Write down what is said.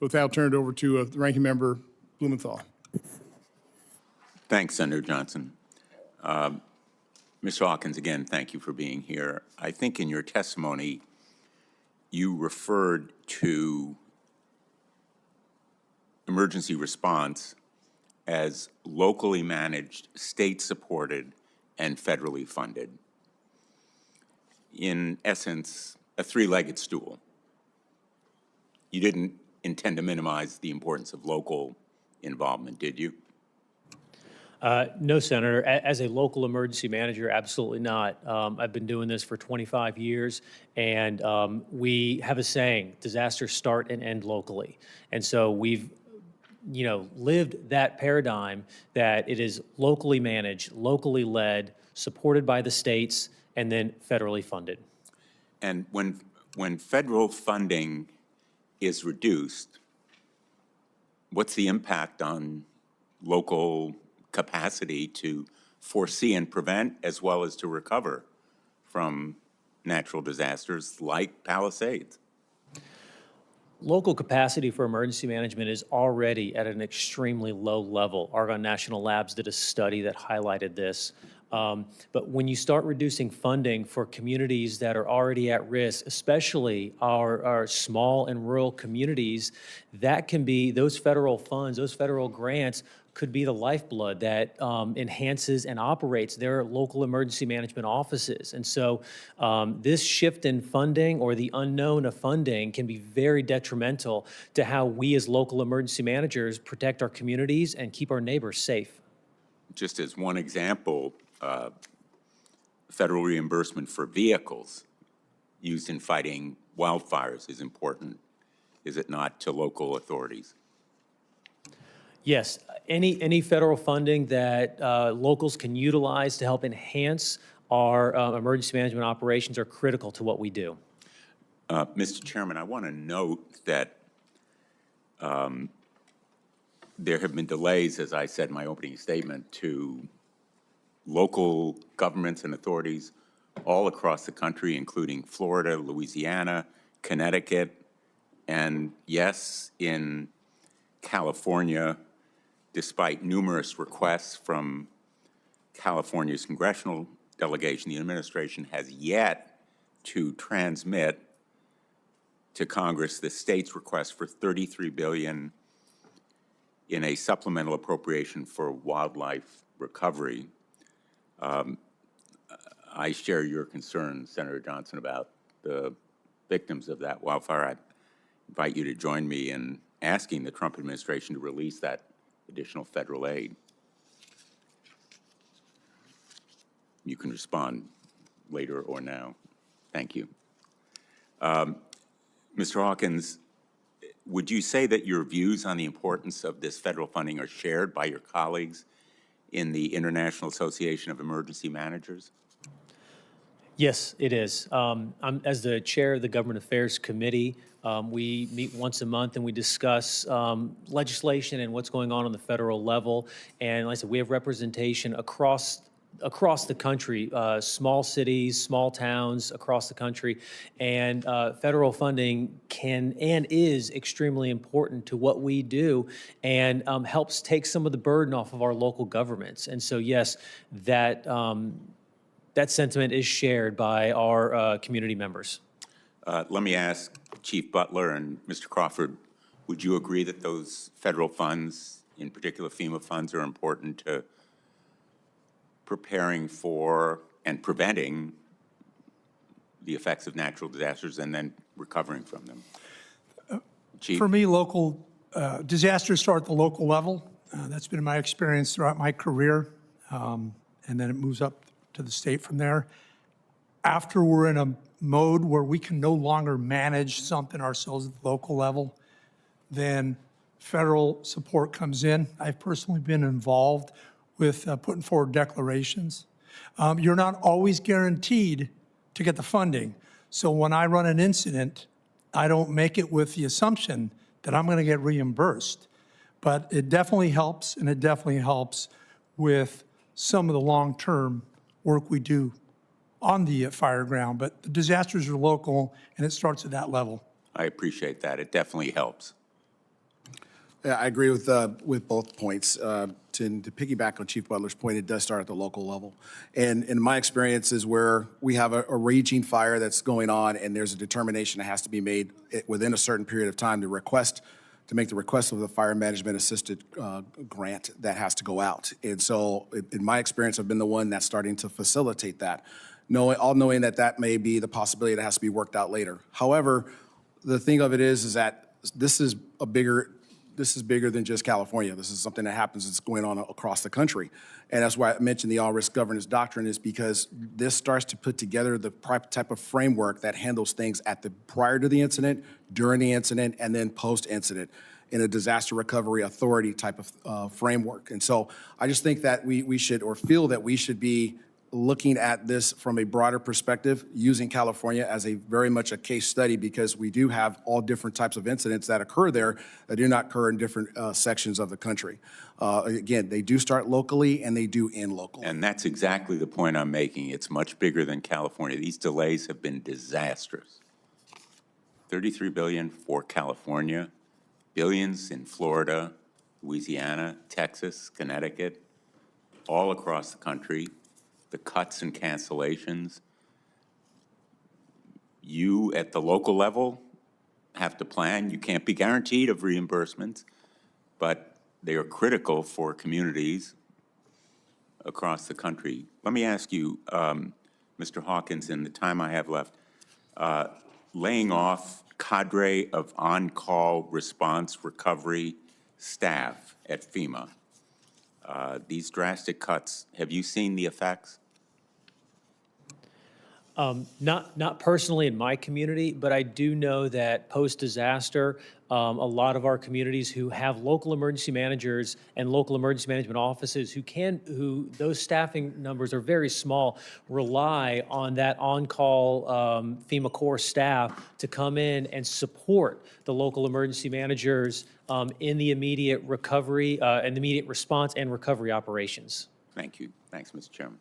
With that, I'll turn it over to the ranking member, Blumenthal. Thanks, Senator Johnson. Mr. Hawkins, again, thank you for being here. I think in your testimony, you referred to emergency response as locally managed, state-supported, and federally funded. In essence, a three-legged stool. You didn't intend to minimize the importance of local involvement, did you? No, Senator. As a local emergency manager, absolutely not. I've been doing this for 25 years, and we have a saying, disasters start and end locally. And so we've lived that paradigm that it is locally managed, locally led, supported by the states, and then federally funded. And when federal funding is reduced, what's the impact on local capacity to foresee and prevent, as well as to recover from natural disasters like Palisades? Local capacity for emergency management is already at an extremely low level. Argonne National Labs did a study that highlighted this. But when you start reducing funding for communities that are already at risk, especially our small and rural communities, that can be, those federal funds, those federal grants could be the lifeblood that enhances and operates their local emergency management offices. And so this shift in funding, or the unknown of funding, can be very detrimental to how we as local emergency managers protect our communities and keep our neighbors safe. Just as one example, federal reimbursement for vehicles used in fighting wildfires is important, is it not, to local authorities? Yes, any federal funding that locals can utilize to help enhance our emergency management operations are critical to what we do. Mr. Chairman, I want to note that there have been delays, as I said in my opening statement, to local governments and authorities all across the country, including Florida, Louisiana, Connecticut, and yes, in California, despite numerous requests from California's congressional delegation, the administration has yet to transmit to Congress the state's request for $33 billion in a supplemental appropriation for wildlife recovery. I share your concern, Senator Johnson, about the victims of that wildfire. I invite you to join me in asking the Trump administration to release that additional federal aid. You can respond later or now. Thank you. Mr. Hawkins, would you say that your views on the importance of this federal funding are shared by your colleagues in the International Association of Emergency Managers? Yes, it is. As the chair of the Government Affairs Committee, we meet once a month and we discuss legislation and what's going on the federal level. And like I said, we have representation across the country, small cities, small towns across the country, and federal funding can and is extremely important to what we do, and helps take some of the burden off of our local governments. And so, yes, that sentiment is shared by our community members. Let me ask Chief Butler and Mr. Crawford, would you agree that those federal funds, in particular FEMA funds, are important to preparing for and preventing the effects of natural disasters and then recovering from them? Chief? For me, local disasters start at the local level. That's been my experience throughout my career, and then it moves up to the state from there. After we're in a mode where we can no longer manage something ourselves at the local level, then federal support comes in. I've personally been involved with putting forward declarations. You're not always guaranteed to get the funding. So when I run an incident, I don't make it with the assumption that I'm going to get reimbursed. But it definitely helps, and it definitely helps with some of the long-term work we do on the fire ground. But the disasters are local, and it starts at that level. I appreciate that. It definitely helps. Yeah, I agree with both points. To piggyback on Chief Butler's point, it does start at the local level. And in my experience is where we have a raging fire that's going on and there's a determination that has to be made within a certain period of time to make the request of the fire management assisted grant that has to go out. And so in my experience, I've been the one that's starting to facilitate that, knowing that that may be the possibility that has to be worked out later. However, the thing of it is that this is bigger than just California. This is something that happens that's going on across the country. And that's why I mentioned the all-risk governance doctrine is because this starts to put together the type of framework that handles things prior to the incident, during the incident, and then post-incident in a disaster recovery authority type of framework. And so I just think that we should, or feel that we should be looking at this from a broader perspective, using California as a very much a case study because we do have all different types of incidents that occur there that do not occur in different sections of the country. Again, they do start locally and they do end locally. And that's exactly the point I'm making. It's much bigger than California. These delays have been disastrous. $33 billion for California, billions in Florida, Louisiana, Texas, Connecticut, all across the country. The cuts and cancellations. You, at the local level, have to plan. You can't be guaranteed of reimbursements, but they are critical for communities across the country. Let me ask you, Mr. Hawkins, in the time I have left, laying off cadre of on-call response recovery staff at FEMA, these drastic cuts, have you seen the effects? Not personally in my community, but I do know that post-disaster, a lot of our communities who have local emergency managers and local emergency management offices who those staffing numbers are very small, rely on that on-call FEMA Corps staff to come in and support the local emergency managers in the immediate recovery, and immediate response and recovery operations. Thank you. Thanks, Mr. Chairman.